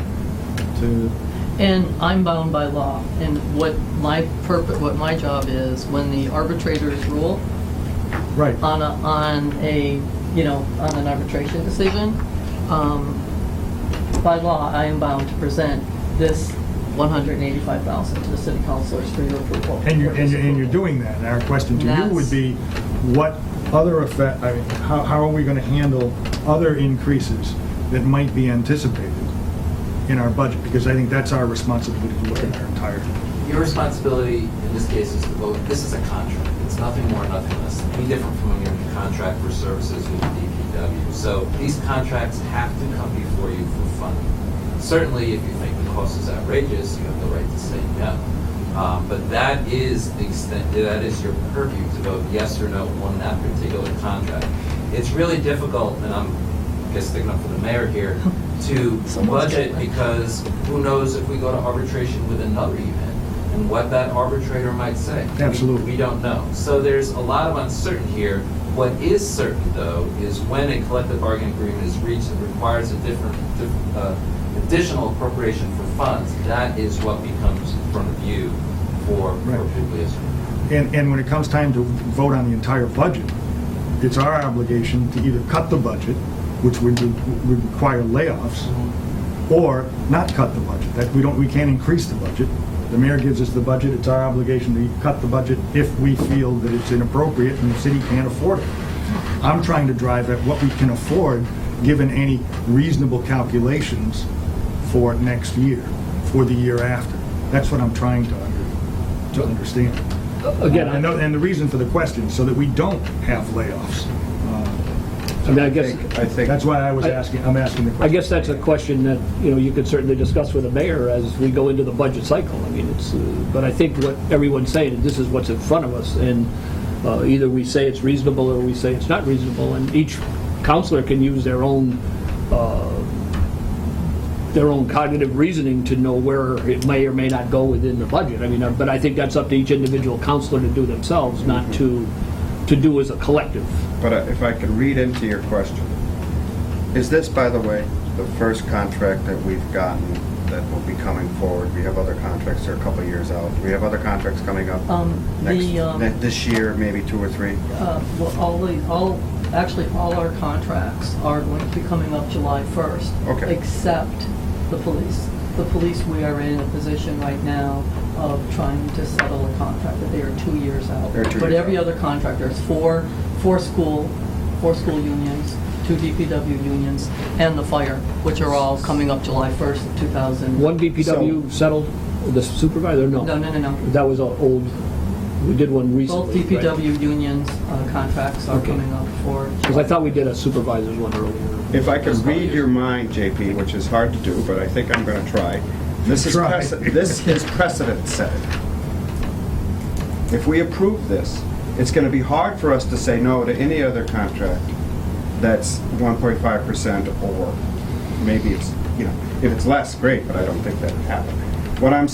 to... And I'm bound by law, and what my job is, when the arbitrators rule Right. on an arbitration decision, by law, I am bound to present this $185,000 to the city councilors for your approval. And you're doing that. And our question to you would be, what other effect, I mean, how are we going to handle other increases that might be anticipated in our budget? Because I think that's our responsibility to look at our entire... Your responsibility in this case is to vote. This is a contract. It's nothing more, nothing less. Any different from when you're in a contract for services with the DPW. So these contracts have to come before you for funding. Certainly, if you think the cost is outrageous, you have the right to say no. But that is the extent, that is your purview to vote yes or no on that particular contract. It's really difficult, and I'm sticking up for the mayor here, to budget, because who knows if we go to arbitration with another unit and what that arbitrator might say. Absolutely. We don't know. So there's a lot of uncertainty here. What is certain, though, is when a collective bargaining agreement is reached that requires a additional appropriation for funds, that is what becomes in front of you for Publius. And when it comes time to vote on the entire budget, it's our obligation to either cut the budget, which would require layoffs, or not cut the budget. That we can't increase the budget. The mayor gives us the budget. It's our obligation to cut the budget if we feel that it's inappropriate and the city can't afford it. I'm trying to drive at what we can afford, given any reasonable calculations for next year, for the year after. That's what I'm trying to understand. Again, And the reason for the question, so that we don't have layoffs. I mean, I guess... I think That's why I'm asking the question. I guess that's a question that, you could certainly discuss with the mayor as we go into the budget cycle. I mean, but I think what everyone's saying is this is what's in front of us, and either we say it's reasonable or we say it's not reasonable, and each counselor can use their own cognitive reasoning to know where it may or may not go within the budget. I mean, but I think that's up to each individual counselor to do themselves, not to do as a collective. But if I could read into your question, is this, by the way, the first contract that we've gotten that will be coming forward? We have other contracts that are a couple of years out. Do we have other contracts coming up this year, maybe 2 or 3? Well, actually, all our contracts are going to be coming up July 1st. Okay. Except the police. The police, we are in a position right now of trying to settle a contract that they are 2 years out. But every other contract, there's four school unions, 2 DPW unions, and the fire, which are all coming up July 1st, 2000. One BPW settled, the supervisor? No. No. That was old. We did one Both recently. DPW unions contracts are coming up for... Because I thought we did a supervisor's one earlier. If I could read your mind, JP, which is hard to do, but I think I'm going to try. This is precedent setting. If we approve this, it's going to be hard for us to say no to any other contract that's 1.5%, or maybe it's, if it's less, great, but I don't think that would happen. What I'm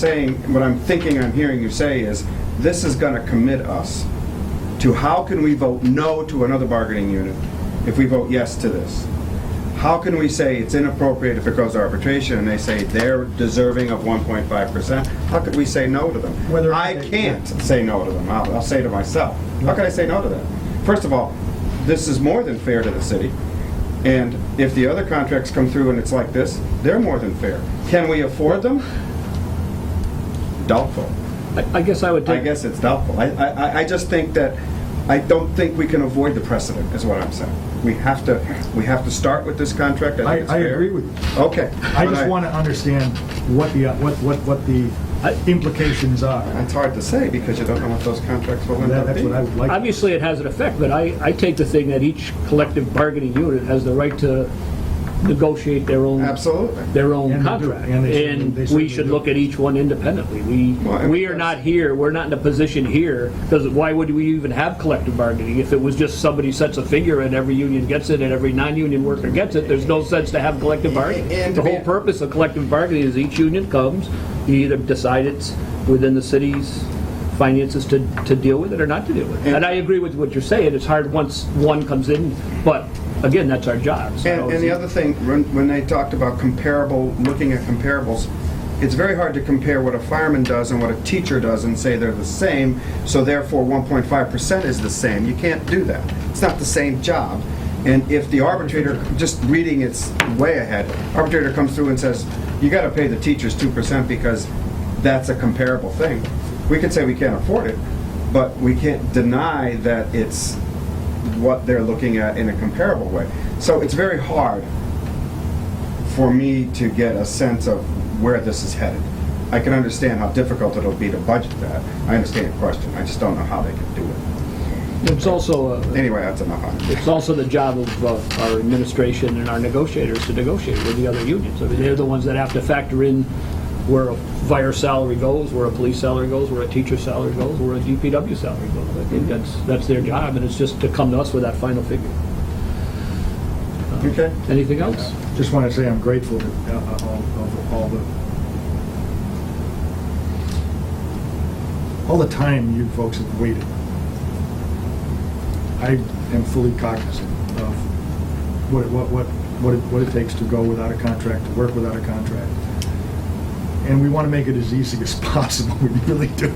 thinking I'm hearing you say is, this is going to commit us to how can we vote no to another bargaining unit if we vote yes to this? how can we say it's inappropriate if it goes to arbitration and they say they're deserving of 1.5%? How could we say no to them? Whether- I can't say no to them. I'll say to myself, how can I say no to that? First of all, this is more than fair to the city. And if the other contracts come through and it's like this, they're more than fair. Can we afford them? Doubtful. I guess I would I take, guess it's doubtful. I just think that, I don't think we can avoid the precedent, is what I'm saying. We have to start with this contract. I think it's I fair. agree with you. Okay. I But just want to understand what the implications are. It's hard to say because you don't know what those contracts will end up That's what I being. would like. obviously it has an effect, but I take the thing that each collective bargaining unit has the right to negotiate their own Absolutely. And they do. contract. And they certainly- And they we certainly should do. look at each one independently. We are not here, we're not in a position here, because why would we even have collective bargaining? If it was just somebody sets a figure and every union gets it and every non-union worker gets it, there's no sense to have collective bargaining. And The to be- whole purpose of collective bargaining is each union comes, you either decide it's within the city's finances to deal with it or not to deal with it. And I agree with what you're saying, it's hard once one comes in, but again, that's our job. So And the other thing, when they talked about looking at comparables, it's very hard to compare what a fireman does and what a teacher does and say they're the same, so therefore 1.5% is the same. You can't do that. It's not the same job. And if the arbitrator, just reading it's way ahead, arbitrator comes through and says, you gotta pay the teachers 2% because that's a comparable thing. We could say we can't afford it, but we can't deny that it's what they're looking at in a comparable way. So it's very hard for me to get a sense of where this is headed. I can understand how difficult it'll be to budget that. I understand your question. I just don't know how they can do it. It's also, Anyway, that's enough on it. it's also the job of our administration and our negotiators to negotiate with the other unions. I mean, they're the ones that have to factor in where a fire salary goes, where a police salary goes, where a teacher salary goes, where a DPW salary goes. I think that's their job, and it's just to come to us with that final figure. Okay? Anything else? Just want to say I'm grateful to all the time you folks have waited. I am fully cognizant of what it takes to go without a contract, to work without a contract. And we want to make it as easy as possible, we really do,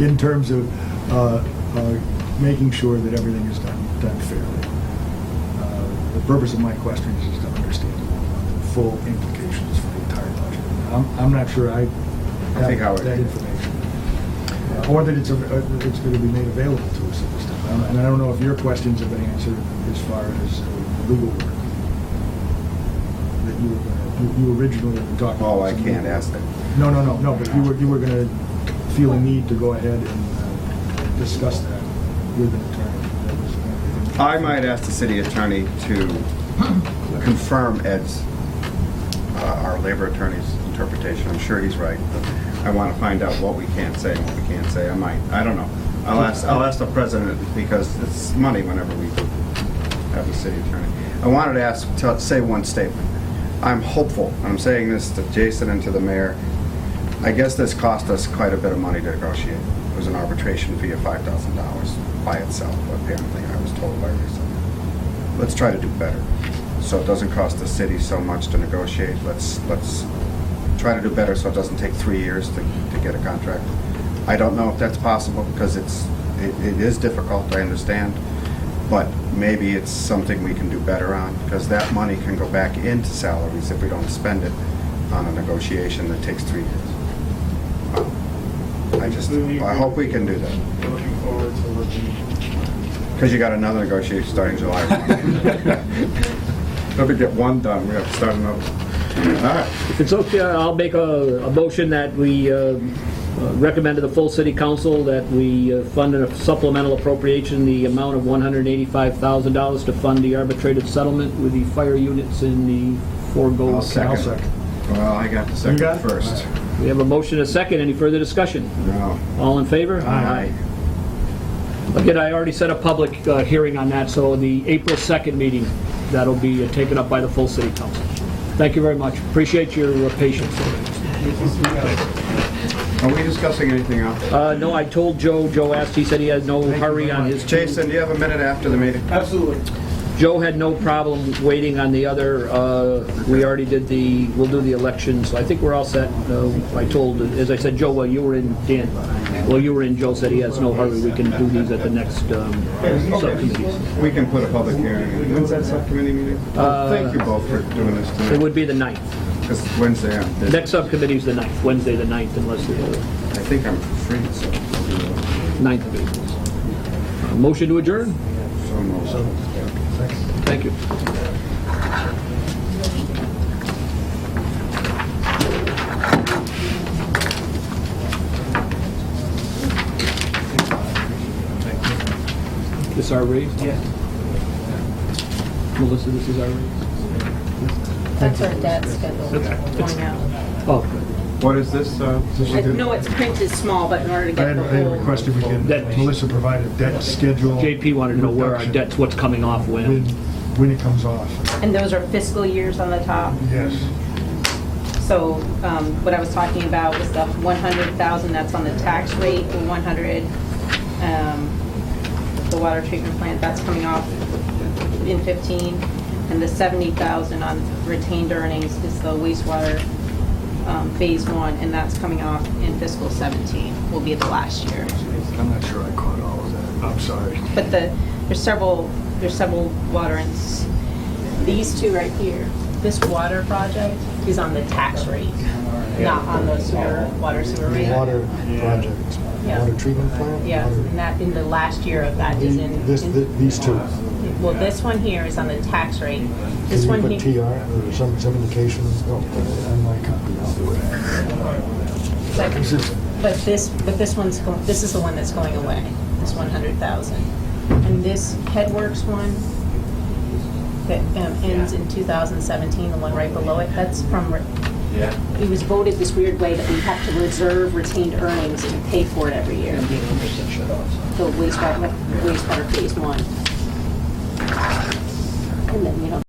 in terms of making sure that everything is done fairly. The purpose of my question is just to understand the full implications for the entire budget. I'm not sure I think have Howard that did. information. Or that it's going to be made available to us at this time. And I don't know if your questions have been answered as far as legal work that you originally were talking about. Oh, I can't ask that. No, but you were going to feel a need to go ahead and discuss that with an attorney. That was, I might ask the city attorney to confirm Ed's, our labor attorney's interpretation. I'm sure he's right, but I want to find out what we can say and what we can't say. I don't know. I'll ask the president because it's money whenever we have the city attorney. I wanted to say one statement. I'm hopeful, and I'm saying this to Jason and to the mayor. I guess this cost us quite a bit of money to negotiate. It was an arbitration fee of $5,000 by itself, apparently, I was told by Lisa. Let's try to do better, so it doesn't cost the city so much to negotiate. Let's try to do better so it doesn't take 3 years to get a contract. I don't know if that's possible because it is difficult, I understand, but maybe it's something we can do better on because that money can go back into salaries if we don't spend it on a negotiation that takes 3 years. I hope we can do that. We're looking forward to working. Because you got another negotiation starting July 1. If we get one done, we have to start another. All right. If it's okay, I'll make a motion that we recommend to the full city council that we fund a supplemental appropriation, the amount of $185,000 to fund the arbitrated settlement with the fire units in the foregoing. I'll second. Well, I got the second got it? first. We have a motion and a second. Any further discussion? No. All in favor? Aye. Again, I already set a public hearing on that, so the April 2nd meeting, that'll be taken up by the full city council. Thank you very much. Appreciate your patience. Are we discussing anything else? No, I told Joe asked, he said he had no hurry on his. Jason, do you have a minute after the meeting? Absolutely. Joe had no problem waiting on the other, we already did we'll do the elections. I think we're all set. I told, as I said, Joe, well, you were in, Dan, well, you were in, Joe said he has no hurry. We can do these at the next subcommittees. We can put a public hearing in. When's that subcommittee meeting? Thank you both for doing this It tonight. would be the 9th. Because Wednesday I'm busy. Next subcommittee is the 9th, Wednesday the 9th, unless the I think I'm free, so I'll do it. 9th of April. Motion to adjourn? So moved. Thank you. This our raise? Yeah. Melissa, this is our raise? That's our debt schedule going out. Oh, What is this? No, it's printed small, but in order to I get had the I had whole. requested we can, That- Melissa provide a debt schedule. JP wanted to know where our reduction, debt's, what's coming off when. when it comes off. And those are fiscal years on the top. Yes. So what I was talking about was the 100,000 that's on the tax rate, the 100, the water treatment plant, that's coming off in 15. And the 70,000 on retained earnings is the wastewater phase 1, and that's coming off in fiscal 17, will be the last year. I'm not sure I caught all of that. I'm sorry. But there's several water and these two right here. This water project is on the tax rate, not on the water sewer rate. Water project, Yeah. water treatment plant? Yeah, Water- and that, in the last year of that is in. These two. Well, this one here is on the tax rate. This Can one you put here. TR or some indication? Oh, on my copy, I'll do it. But this one's, this is the one that's going away, this 100,000. And this Headworks one that ends in 2017, the one right below it, that's from, it was voted this weird way that we have to reserve retained earnings and pay for it every year. The wastewater phase 1. And then,